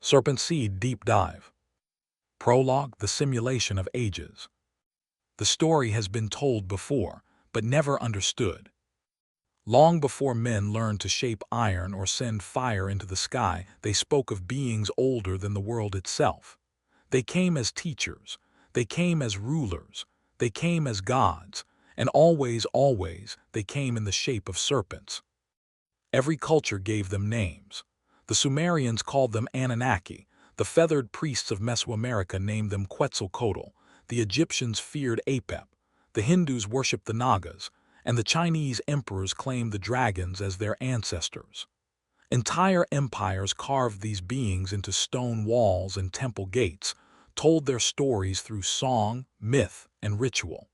Serpent Seed Deep Dive. Prologue: The Simulation of Ages. The story has been told before, but never understood. Long before men learned to shape iron or send fire into the sky, they spoke of beings older than the world itself. They came as teachers, they came as rulers, they came as gods, and always, they came in the shape of serpents. Every culture gave them names. The Sumerians called them Anunnaki, the feathered priests of Mesoamerica named them Quetzalcoatl, the Egyptians feared Apep, the Hindus worshipped the Nagas, and the Chinese emperors claimed the dragons as their ancestors. Entire empires carved these beings into stone walls and temple gates, told their stories through song, myth, and ritual.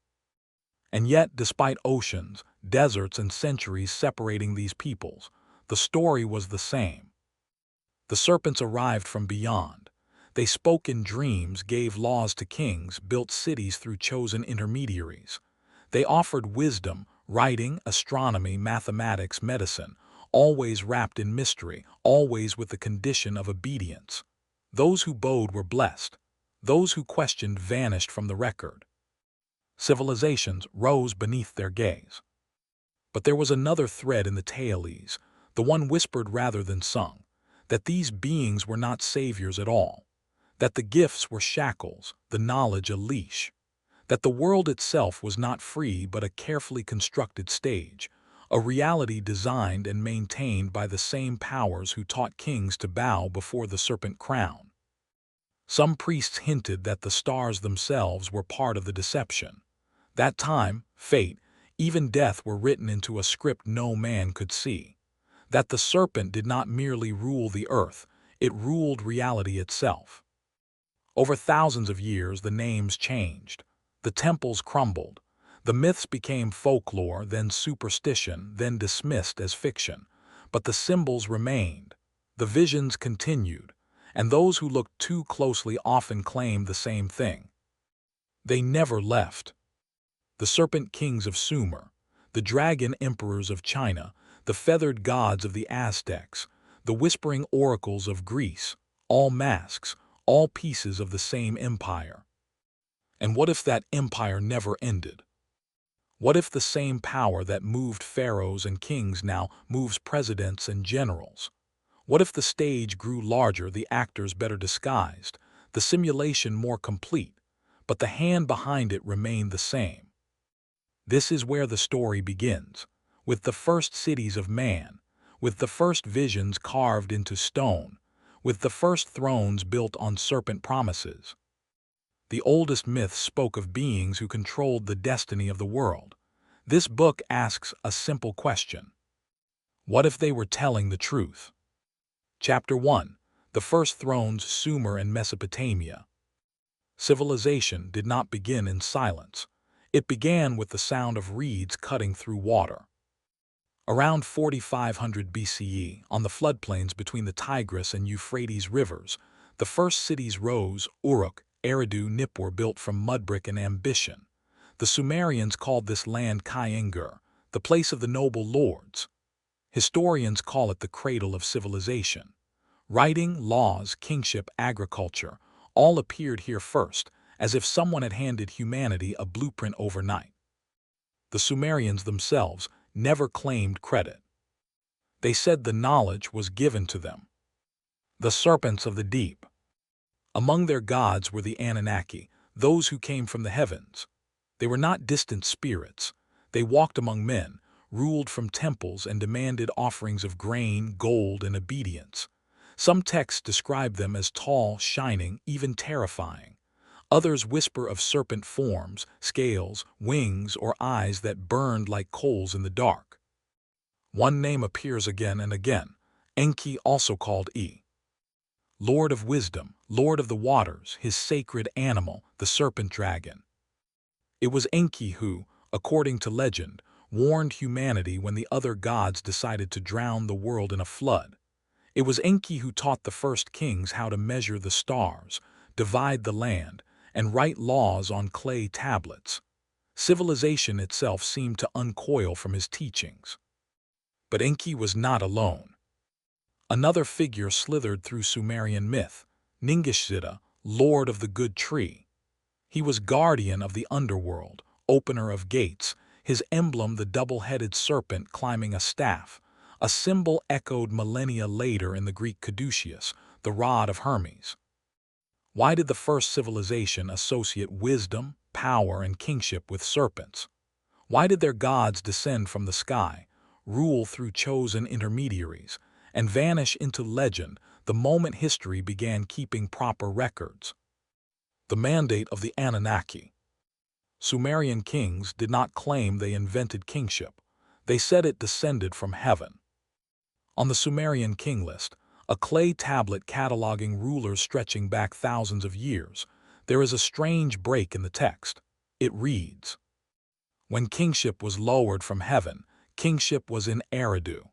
And yet, despite oceans, deserts, and centuries separating these peoples, the story was the same. The serpents arrived from beyond. They spoke in dreams, gave laws to kings, built cities through chosen intermediaries. They offered wisdom, writing, astronomy, mathematics, medicine, always wrapped in mystery, always with the condition of obedience. Those who bowed were blessed. Those who questioned vanished from the record. Civilizations rose beneath their gaze. But there was another thread in the tale, the one whispered rather than sung, that these beings were not saviors at all, that the gifts were shackles, the knowledge a leash, that the world itself was not free but a carefully constructed stage, a reality designed and maintained by the same powers who taught kings to bow before the serpent crown. Some priests hinted that the stars themselves were part of the deception. That time, fate, even death were written into a script no man could see. That the serpent did not merely rule the earth, it ruled reality itself. Over thousands of years, the names changed. The temples crumbled. The myths became folklore, then superstition, then dismissed as fiction. But the symbols remained. The visions continued. And those who looked too closely often claimed the same thing. They never left. The serpent kings of Sumer, the dragon emperors of China, the feathered gods of the Aztecs, the whispering oracles of Greece, all masks, all pieces of the same empire. And what if that empire never ended? What if the same power that moved pharaohs and kings now moves presidents and generals? What if the stage grew larger, the actors better disguised, the simulation more complete, but the hand behind it remained the same? This is where the story begins, with the first cities of man, with the first visions carved into stone, with the first thrones built on serpent promises. The oldest myths spoke of beings who controlled the destiny of the world. This book asks a simple question. What if they were telling the truth? Chapter 1. The First Thrones, Sumer and Mesopotamia. Civilization did not begin in silence. It began with the sound of reeds cutting through water. Around 4500 BCE, on the floodplains between the Tigris and Euphrates rivers, the first cities rose: Uruk, Eridu, Nippur, built from mudbrick and ambition. The Sumerians called this land Kai-Engur, the place of the noble lords. Historians call it the cradle of civilization. Writing, laws, kingship, agriculture, all appeared here first, as if someone had handed humanity a blueprint overnight. The Sumerians themselves never claimed credit. They said the knowledge was given to them. The serpents of the deep. Among their gods were the Anunnaki, those who came from the heavens. They were not distant spirits. They walked among men, ruled from temples, and demanded offerings of grain, gold, and obedience. Some texts describe them as tall, shining, even terrifying. Others whisper of serpent forms, scales, wings, or eyes that burned like coals in the dark. One name appears again and again: Enki, also called E. Lord of wisdom, Lord of the waters, his sacred animal, the serpent dragon. It was Enki who, according to legend, warned humanity when the other gods decided to drown the world in a flood. It was Enki who taught the first kings how to measure the stars, divide the land, and write laws on clay tablets. Civilization itself seemed to uncoil from his teachings. But Enki was not alone. Another figure slithered through Sumerian myth, Ningishzida, Lord of the Good Tree. He was guardian of the underworld, opener of gates, his emblem the double-headed serpent climbing a staff, a symbol echoed millennia later in the Greek caduceus, the rod of Hermes. Why did the first civilization associate wisdom, power, and kingship with serpents? Why did their gods descend from the sky, rule through chosen intermediaries, and vanish into legend the moment history began keeping proper records? The mandate of the Anunnaki. Sumerian kings did not claim they invented kingship. They said it descended from heaven. On the Sumerian king list, a clay tablet cataloging rulers stretching back thousands of years, there is a strange break in the text. It reads, "When kingship was lowered from heaven, kingship was in Eridu."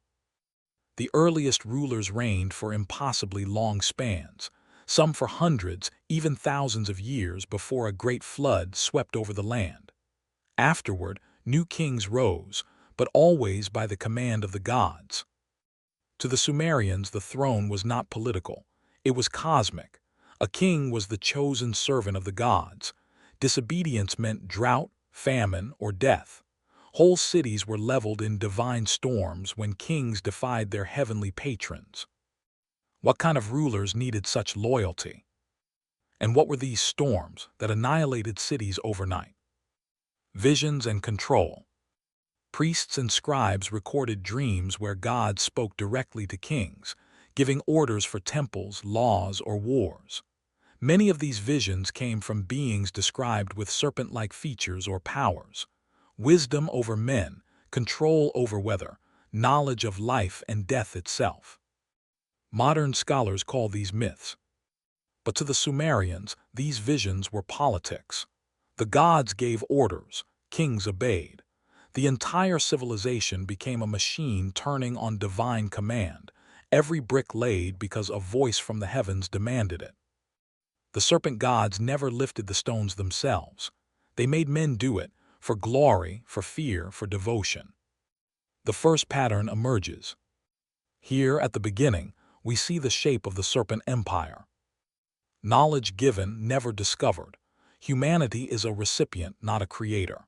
The earliest rulers reigned for impossibly long spans, some for hundreds, even thousands of years before a great flood swept over the land. Afterward, new kings rose, but always by the command of the gods. To the Sumerians, the throne was not political. It was cosmic. A king was the chosen servant of the gods. Disobedience meant drought, famine, or death. Whole cities were leveled in divine storms when kings defied their heavenly patrons. What kind of rulers needed such loyalty? And what were these storms that annihilated cities overnight? Visions and control. Priests and scribes recorded dreams where God spoke directly to kings, giving orders for temples, laws, or wars. Many of these visions came from beings described with serpent-like features or powers. Wisdom over men, control over weather, knowledge of life and death itself. Modern scholars call these myths. But to the Sumerians, these visions were politics. The gods gave orders, kings obeyed. The entire civilization became a machine turning on divine command, every brick laid because a voice from the heavens demanded it. The serpent gods never lifted the stones themselves. They made men do it, for glory, for fear, for devotion. The first pattern emerges. Here, at the beginning, we see the shape of the serpent empire. Knowledge given, never discovered. Humanity is a recipient, not a creator.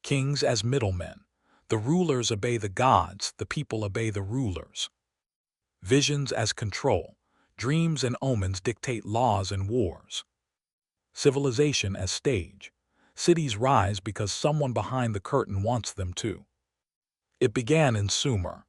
Kings as middlemen. The rulers obey the gods, the people obey the rulers. Visions as control. Dreams and omens dictate laws and wars. Civilization as stage. Cities rise because someone behind the curtain wants them to. It began in Sumer.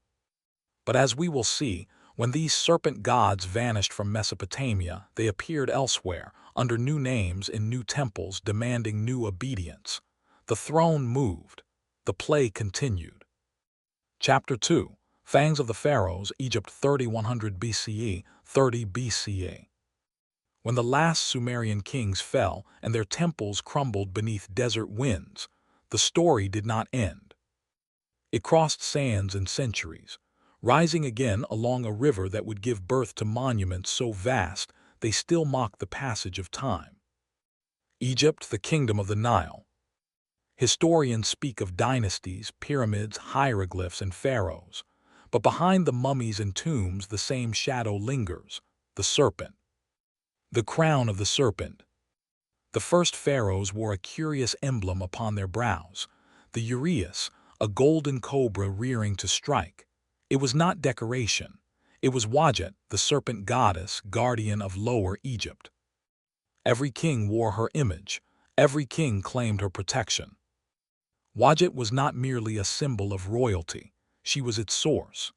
But as we will see, when these serpent gods vanished from Mesopotamia, they appeared elsewhere, under new names in new temples demanding new obedience. The throne moved. The play continued. Chapter 2. Fangs of the Pharaohs, Egypt 3100 BCE, 30 BCE. When the last Sumerian kings fell and their temples crumbled beneath desert winds, the story did not end. It crossed sands and centuries, rising again along a river that would give birth to monuments so vast they still mock the passage of time. Egypt, the kingdom of the Nile. Historians speak of dynasties, pyramids, hieroglyphs, and pharaohs, but behind the mummies and tombs the same shadow lingers, the serpent. The crown of the serpent. The first pharaohs wore a curious emblem upon their brows, the uraeus, a golden cobra rearing to strike. It was not decoration. It was Wadjet, the serpent goddess, guardian of Lower Egypt. Every king wore her image. Every king claimed her protection. Wadjet was not merely a symbol of royalty. She was its source.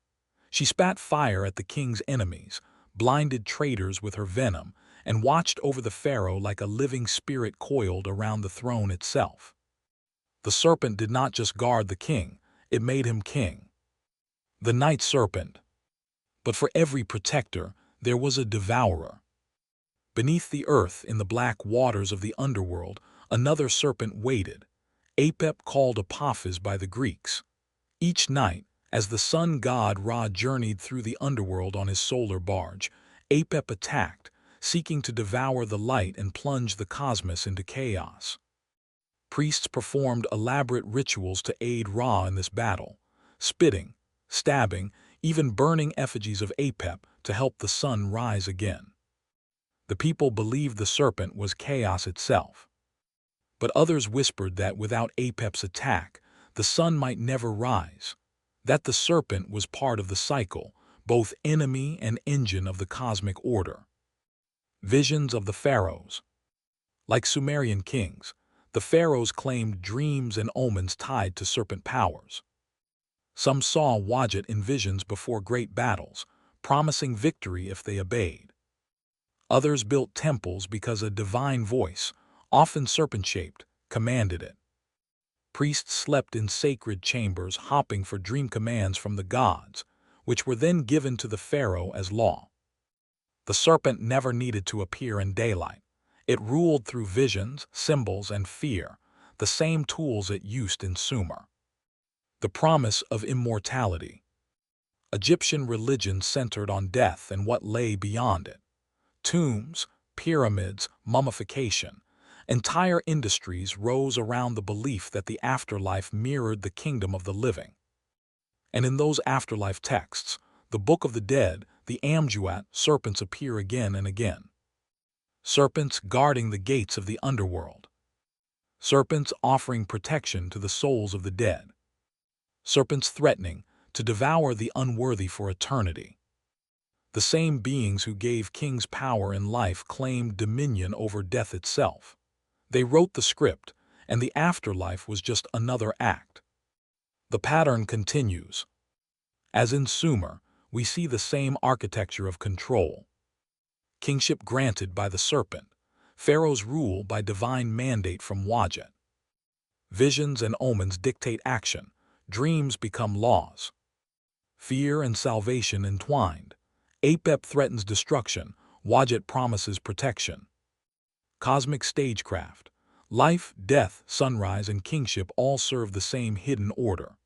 She spat fire at the king's enemies, blinded traitors with her venom, and watched over the pharaoh like a living spirit coiled around the throne itself. The serpent did not just guard the king, it made him king. The night serpent. But for every protector, there was a devourer. Beneath the earth, in the black waters of the underworld, another serpent waited, Apep, called Apophis by the Greeks. Each night, as the sun god Ra journeyed through the underworld on his solar barge, Apep attacked, seeking to devour the light and plunge the cosmos into chaos. Priests performed elaborate rituals to aid Ra in this battle, spitting, stabbing, even burning effigies of Apep to help the sun rise again. The people believed the serpent was chaos itself. But others whispered that without Apep's attack, the sun might never rise, that the serpent was part of the cycle, both enemy and engine of the cosmic order. Visions of the pharaohs. Like Sumerian kings, the pharaohs claimed dreams and omens tied to serpent powers. Some saw Wadjet in visions before great battles, promising victory if they obeyed. Others built temples because a divine voice, often serpent-shaped, commanded it. Priests slept in sacred chambers, hopping for dream commands from the gods, which were then given to the pharaoh as law. The serpent never needed to appear in daylight. It ruled through visions, symbols, and fear, the same tools it used in Sumer. The promise of immortality. Egyptian religion centered on death and what lay beyond it. Tombs, pyramids, mummification. Entire industries rose around the belief that the afterlife mirrored the kingdom of the living. And in those afterlife texts, the Book of the Dead, the Amjuat, serpents appear again and again. Serpents guarding the gates of the underworld. Serpents offering protection to the souls of the dead. Serpents threatening to devour the unworthy for eternity. The same beings who gave kings power in life claimed dominion over death itself. They wrote the script, and the afterlife was just another act. The pattern continues. As in Sumer, we see the same architecture of control. Kingship granted by the serpent, pharaohs rule by divine mandate from Wadjet. Visions and omens dictate action, dreams become laws. Fear and salvation entwined. Apep threatens destruction, Wadjet promises protection. Cosmic stagecraft. Life, death, sunrise, and kingship all serve the same hidden order.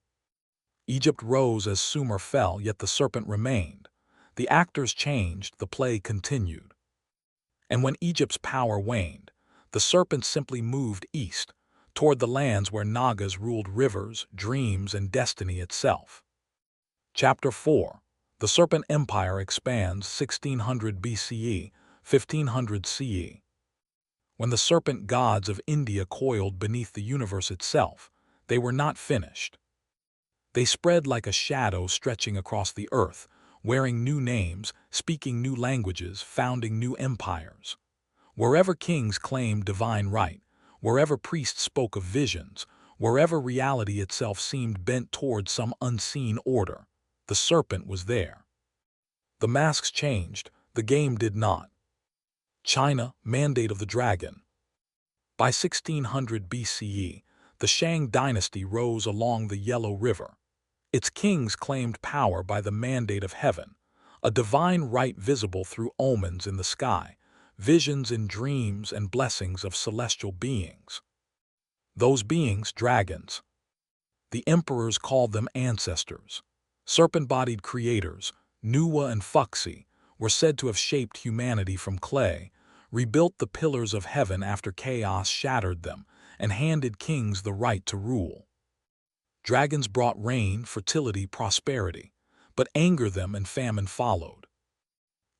Egypt rose as Sumer fell, yet the serpent remained. The actors changed, the play continued. And when Egypt's power waned, the serpent simply moved east, toward the lands where Nagas ruled rivers, dreams, and destiny itself. Chapter 4. The Serpent Empire expands 1600 BCE, 1500 CE. When the serpent gods of India coiled beneath the universe itself, they were not finished. They spread like a shadow stretching across the earth, wearing new names, speaking new languages, founding new empires. Wherever kings claimed divine right, wherever priests spoke of visions, wherever reality itself seemed bent toward some unseen order, the serpent was there. The masks changed, the game did not. China, Mandate of the Dragon. By 1600 BCE, the Shang dynasty rose along the Yellow River. Its kings claimed power by the mandate of heaven, a divine right visible through omens in the sky, visions in dreams, and blessings of celestial beings. Those beings, dragons. The emperors called them ancestors. Serpent-bodied creators, Nuwa and Fuxi, were said to have shaped humanity from clay, rebuilt the pillars of heaven after chaos shattered them, and handed kings the right to rule. Dragons brought rain, fertility, prosperity, but anger them and famine followed.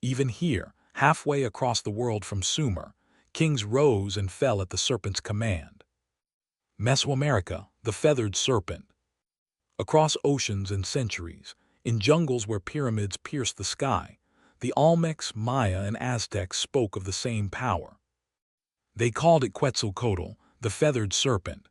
Even here, halfway across the world from Sumer, kings rose and fell at the serpent's command. Mesoamerica, the feathered serpent. Across oceans and centuries, in jungles where pyramids pierced the sky, the Olmecs, Maya, and Aztecs spoke of the same power. They called it Quetzalcoatl, the feathered serpent.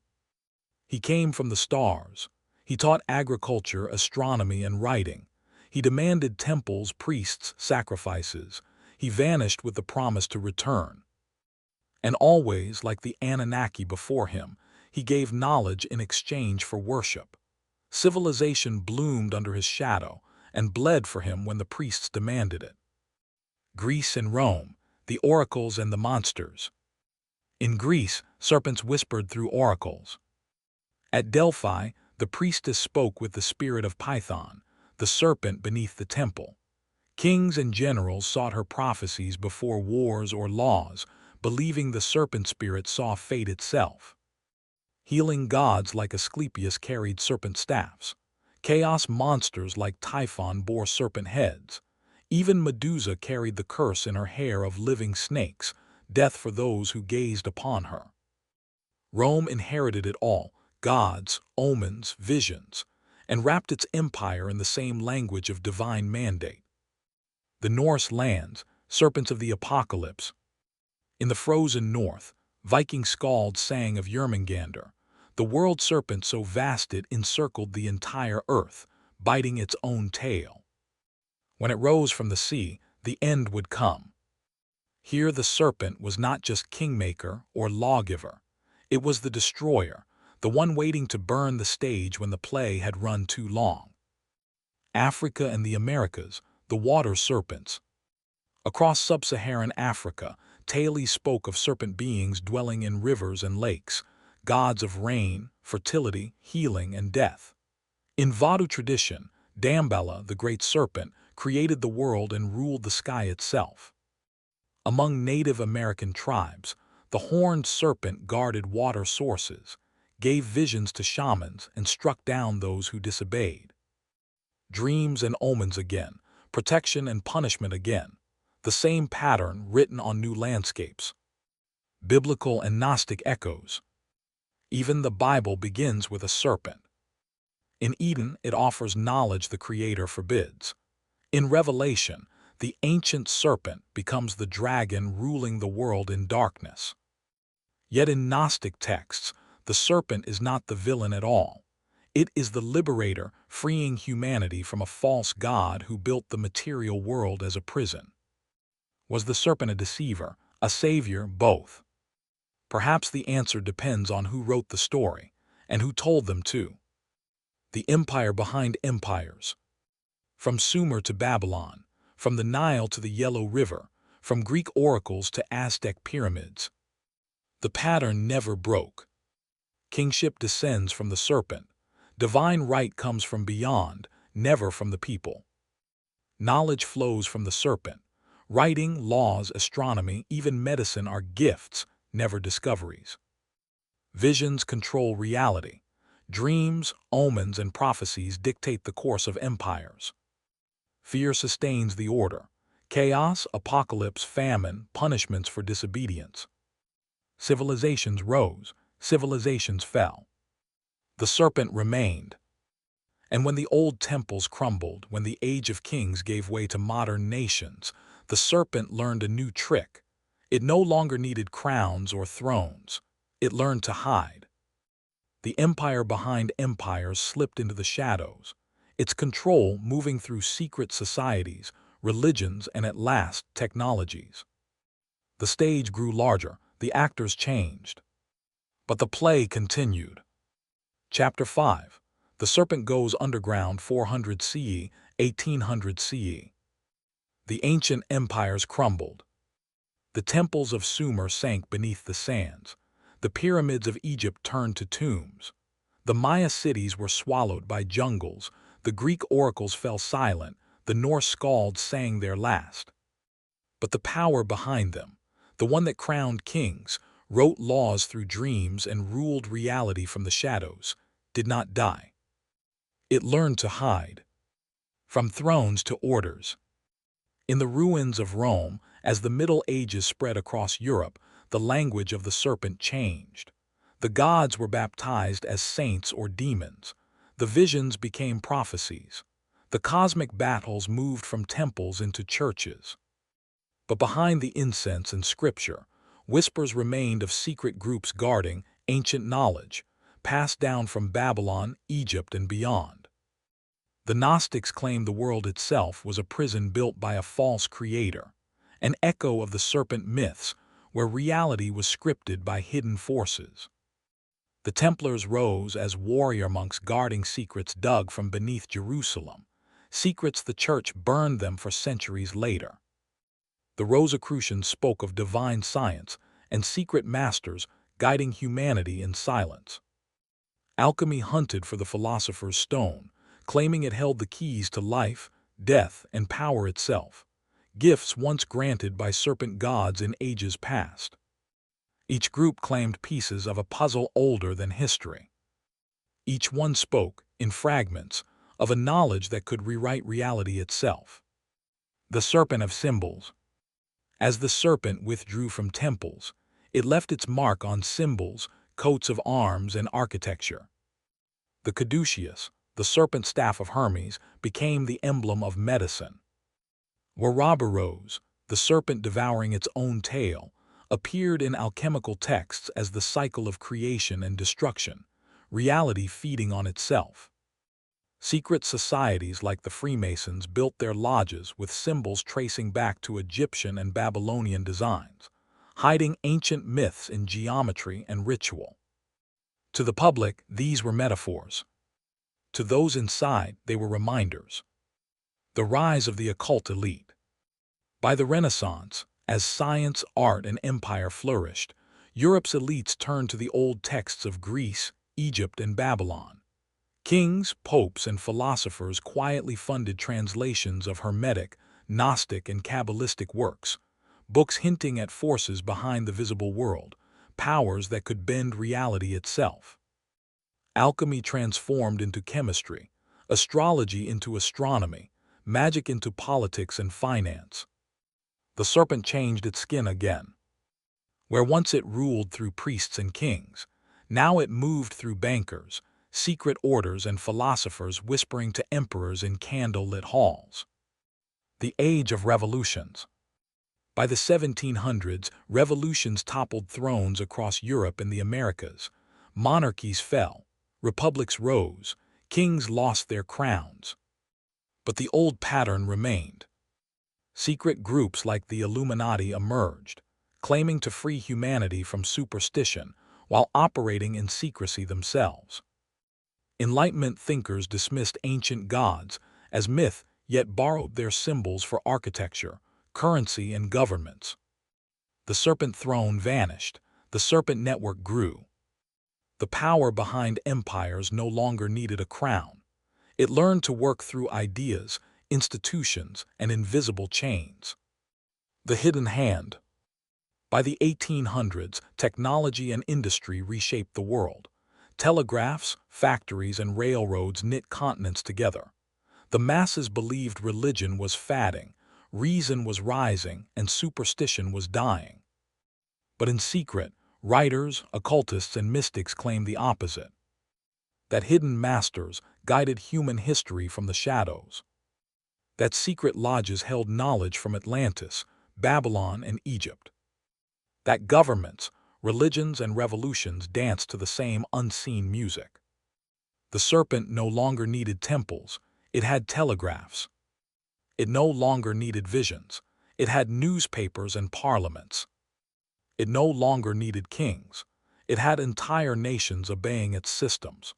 He came from the stars. He taught agriculture, astronomy, and writing. He demanded temples, priests, sacrifices. He vanished with the promise to return. And always, like the Anunnaki before him, he gave knowledge in exchange for worship. Civilization bloomed under his shadow and bled for him when the priests demanded it. Greece and Rome, the oracles and the monsters. In Greece, serpents whispered through oracles. At Delphi, the priestess spoke with the spirit of Python, the serpent beneath the temple. Kings and generals sought her prophecies before wars or laws, believing the serpent spirit saw fate itself. Healing gods like Asclepius carried serpent staffs. Chaos monsters like Typhon bore serpent heads. Even Medusa carried the curse in her hair of living snakes, death for those who gazed upon her. Rome inherited it all, gods, omens, visions, and wrapped its empire in the same language of divine mandate. The Norse lands, serpents of the apocalypse. In the frozen north, Viking skalds sang of Jörmungandr, the world serpent so vast it encircled the entire earth, biting its own tail. When it rose from the sea, the end would come. Here the serpent was not just kingmaker or lawgiver. It was the destroyer, the one waiting to burn the stage when the play had run too long. Africa and the Americas, the water serpents. Across sub-Saharan Africa, tales spoke of serpent beings dwelling in rivers and lakes, gods of rain, fertility, healing, and death. In Vodou tradition, Damballa, the great serpent, created the world and ruled the sky itself. Among Native American tribes, the horned serpent guarded water sources, gave visions to shamans, and struck down those who disobeyed. Dreams and omens again, protection and punishment again, the same pattern written on new landscapes. Biblical and Gnostic echoes. Even the Bible begins with a serpent. In Eden, it offers knowledge the Creator forbids. In Revelation, the ancient serpent becomes the dragon ruling the world in darkness. Yet in Gnostic texts, the serpent is not the villain at all. It is the liberator freeing humanity from a false god who built the material world as a prison. Was the serpent a deceiver, a savior, both? Perhaps the answer depends on who wrote the story, and who told them to. The empire behind empires. From Sumer to Babylon, from the Nile to the Yellow River, from Greek oracles to Aztec pyramids. The pattern never broke. Kingship descends from the serpent. Divine right comes from beyond, never from the people. Knowledge flows from the serpent. Writing, laws, astronomy, even medicine are gifts, never discoveries. Visions control reality. Dreams, omens, and prophecies dictate the course of empires. Fear sustains the order. Chaos, apocalypse, famine, punishments for disobedience. Civilizations rose, civilizations fell. The serpent remained. And when the old temples crumbled, when the age of kings gave way to modern nations, the serpent learned a new trick. It no longer needed crowns or thrones. It learned to hide. The empire behind empires slipped into the shadows, its control moving through secret societies, religions, and at last, technologies. The stage grew larger, the actors changed. But the play continued. Chapter 5. The Serpent Goes Underground 400 CE, 1800 CE. The ancient empires crumbled. The temples of Sumer sank beneath the sands. The pyramids of Egypt turned to tombs. The Maya cities were swallowed by jungles. The Greek oracles fell silent. The Norse skalds sang their last. But the power behind them, the one that crowned kings, wrote laws through dreams, and ruled reality from the shadows, did not die. It learned to hide. From thrones to orders. In the ruins of Rome, as the Middle Ages spread across Europe, the language of the serpent changed. The gods were baptized as saints or demons. The visions became prophecies. The cosmic battles moved from temples into churches. But behind the incense and scripture, whispers remained of secret groups guarding ancient knowledge, passed down from Babylon, Egypt, and beyond. The Gnostics claimed the world itself was a prison built by a false creator, an echo of the serpent myths, where reality was scripted by hidden forces. The Templars rose as warrior monks guarding secrets dug from beneath Jerusalem, secrets the Church burned them for centuries later. The Rosicrucians spoke of divine science and secret masters guiding humanity in silence. Alchemy hunted for the philosopher's stone, claiming it held the keys to life, death, and power itself, gifts once granted by serpent gods in ages past. Each group claimed pieces of a puzzle older than history. Each one spoke, in fragments, of a knowledge that could rewrite reality itself. The serpent of symbols. As the serpent withdrew from temples, it left its mark on symbols, coats of arms, and architecture. The caduceus, the serpent staff of Hermes, became the emblem of medicine. Ouroboros, the serpent devouring its own tail, appeared in alchemical texts as the cycle of creation and destruction, reality feeding on itself. Secret societies like the Freemasons built their lodges with symbols tracing back to Egyptian and Babylonian designs, hiding ancient myths in geometry and ritual. To the public, these were metaphors. To those inside, they were reminders. The rise of the occult elite. By the Renaissance, as science, art, and empire flourished, Europe's elites turned to the old texts of Greece, Egypt, and Babylon. Kings, popes, and philosophers quietly funded translations of Hermetic, Gnostic, and Kabbalistic works, books hinting at forces behind the visible world, powers that could bend reality itself. Alchemy transformed into chemistry, astrology into astronomy, magic into politics and finance. The serpent changed its skin again. Where once it ruled through priests and kings, now it moved through bankers, secret orders, and philosophers whispering to emperors in candle-lit halls. The Age of Revolutions. By the 1700s, revolutions toppled thrones across Europe and the Americas. Monarchies fell, republics rose, kings lost their crowns. But the old pattern remained. Secret groups like the Illuminati emerged, claiming to free humanity from superstition while operating in secrecy themselves. Enlightenment thinkers dismissed ancient gods as myth, yet borrowed their symbols for architecture, currency, and governments. The serpent throne vanished, the serpent network grew. The power behind empires no longer needed a crown. It learned to work through ideas, institutions, and invisible chains. The hidden hand. By the 1800s, technology and industry reshaped the world. Telegraphs, factories, and railroads knit continents together. The masses believed religion was fading, reason was rising, and superstition was dying. But in secret, writers, occultists, and mystics claimed the opposite. That hidden masters guided human history from the shadows. That secret lodges held knowledge from Atlantis, Babylon, and Egypt. That governments, religions, and revolutions danced to the same unseen music. The serpent no longer needed temples, it had telegraphs. It no longer needed visions, it had newspapers and parliaments. It no longer needed kings, it had entire nations obeying its systems.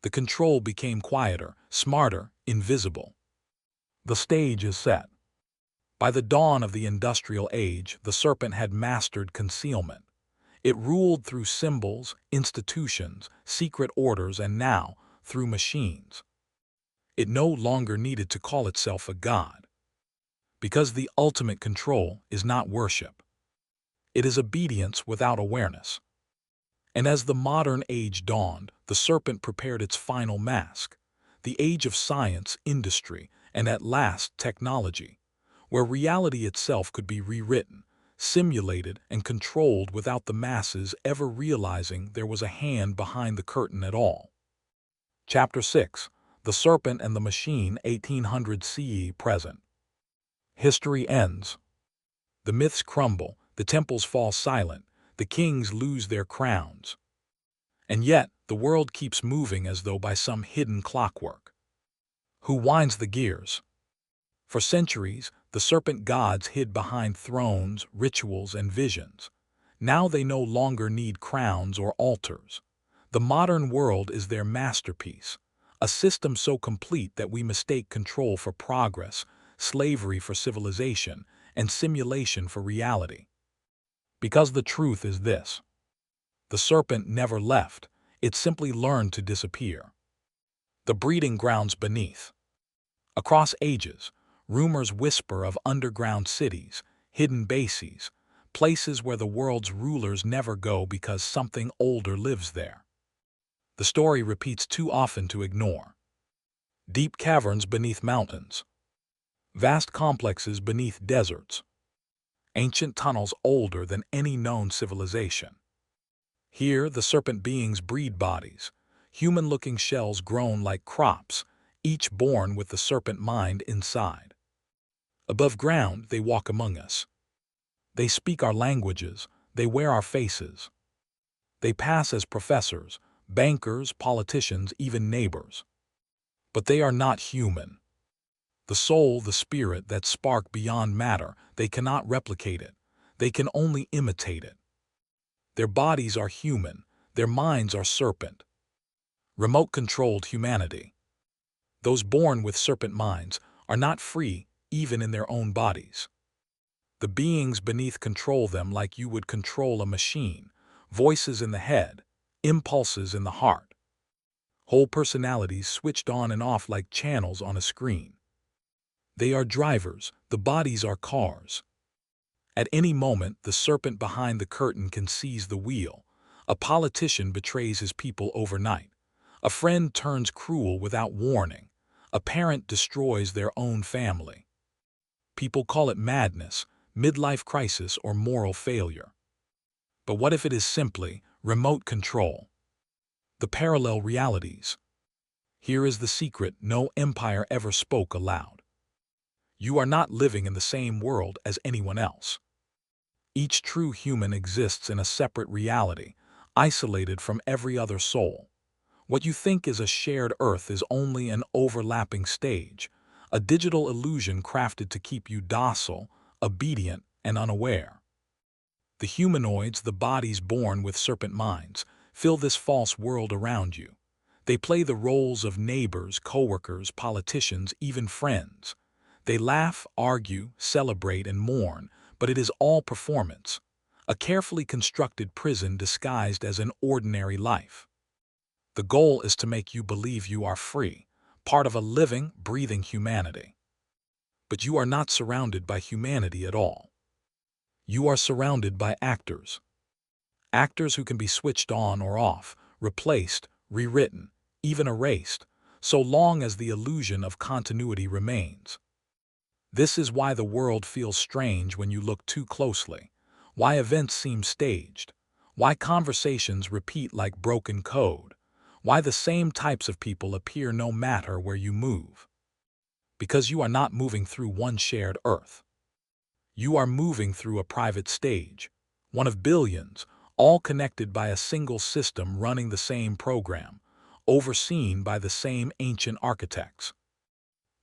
The control became quieter, smarter, invisible. The stage is set. By the dawn of the industrial age, the serpent had mastered concealment. It ruled through symbols, institutions, secret orders, and now, through machines. It no longer needed to call itself a god. Because the ultimate control is not worship. It is obedience without awareness. And as the modern age dawned, the serpent prepared its final mask, the age of science, industry, and at last technology, where reality itself could be rewritten, simulated, and controlled without the masses ever realizing there was a hand behind the curtain at all. Chapter 6. The Serpent and the Machine, 1800 CE present. History ends. The myths crumble, the temples fall silent, the kings lose their crowns. And yet, the world keeps moving as though by some hidden clockwork. Who winds the gears? For centuries, the serpent gods hid behind thrones, rituals, and visions. Now they no longer need crowns or altars. The modern world is their masterpiece, a system so complete that we mistake control for progress, slavery for civilization, and simulation for reality. Because the truth is this: the serpent never left, it simply learned to disappear. The breeding grounds beneath. Across ages, rumors whisper of underground cities, hidden bases, places where the world's rulers never go because something older lives there. The story repeats too often to ignore. deep caverns beneath mountains, vast complexes beneath deserts, ancient tunnels older than any known civilization. Here, the serpent beings breed bodies, human-looking shells grown like crops, each born with the serpent mind inside. Above ground, they walk among us. They speak our languages, they wear our faces. They pass as professors, bankers, politicians, even neighbors. But they are not human. The soul, the spirit, that spark beyond matter, they cannot replicate it. They can only imitate it. Their bodies are human, their minds are serpent. Remote-controlled humanity. Those born with serpent minds are not free even in their own bodies. The beings beneath control them like you would control a machine, voices in the head, impulses in the heart. Whole personalities switched on and off like channels on a screen. They are drivers, the bodies are cars. At any moment, the serpent behind the curtain can seize the wheel. A politician betrays his people overnight. A friend turns cruel without warning. A parent destroys their own family. People call it madness, midlife crisis, or moral failure. But what if it is simply remote control? The parallel realities. Here is the secret no empire ever spoke aloud. You are not living in the same world as anyone else. Each true human exists in a separate reality, isolated from every other soul. What you think is a shared earth is only an overlapping stage, a digital illusion crafted to keep you docile, obedient, and unaware. The humanoids, the bodies born with serpent minds, fill this false world around you. They play the roles of neighbors, coworkers, politicians, even friends. They laugh, argue, celebrate, and mourn, but it is all performance, a carefully constructed prison disguised as an ordinary life. The goal is to make you believe you are free, part of a living, breathing humanity. But you are not surrounded by humanity at all. You are surrounded by actors. Actors who can be switched on or off, replaced, rewritten, even erased, so long as the illusion of continuity remains. This is why the world feels strange when you look too closely, why events seem staged, why conversations repeat like broken code, why the same types of people appear no matter where you move. Because you are not moving through one shared earth. You are moving through a private stage, one of billions, all connected by a single system running the same program, overseen by the same ancient architects.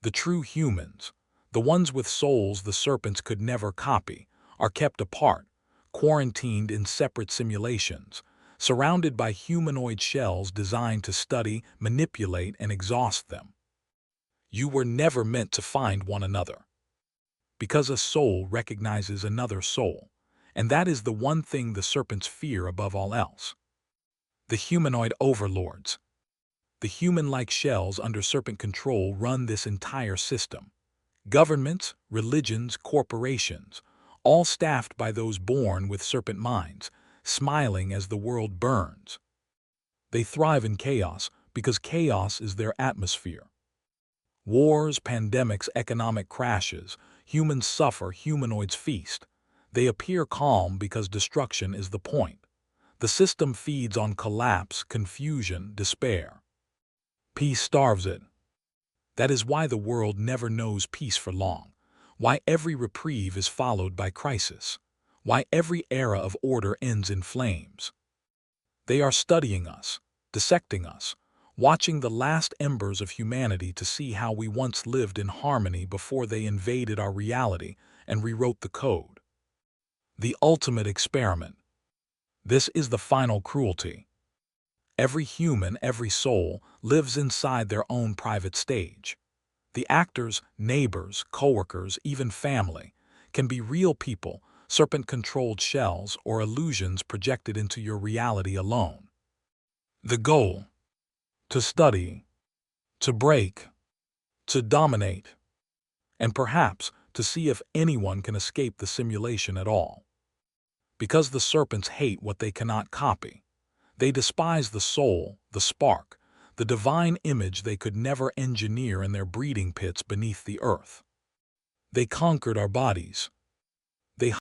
The true humans, the ones with souls the serpents could never copy, are kept apart, quarantined in separate simulations, surrounded by humanoid shells designed to study, manipulate, and exhaust them. You were never meant to find one another. Because a soul recognizes another soul, and that is the one thing the serpents fear above all else. The humanoid overlords. The human-like shells under serpent control run this entire system. Governments, religions, corporations, all staffed by those born with serpent minds, smiling as the world burns. They thrive in chaos because chaos is their atmosphere. Wars, pandemics, economic crashes, humans suffer, humanoids feast. They appear calm because destruction is the point. The system feeds on collapse, confusion, despair. Peace starves it. That is why the world never knows peace for long, why every reprieve is followed by crisis, why every era of order ends in flames. They are studying us, dissecting us, watching the last embers of humanity to see how we once lived in harmony before they invaded our reality and rewrote the code. The ultimate experiment. This is the final cruelty. Every human, every soul, lives inside their own private stage. The actors, neighbors, coworkers, even family, can be real people, serpent-controlled shells, or illusions projected into your reality alone. The goal: to study, to break, to dominate, and perhaps to see if anyone can escape the simulation at all. Because the serpents hate what they cannot copy. They despise the soul, the spark, the divine image they could never engineer in their breeding pits beneath the earth. They conquered our bodies,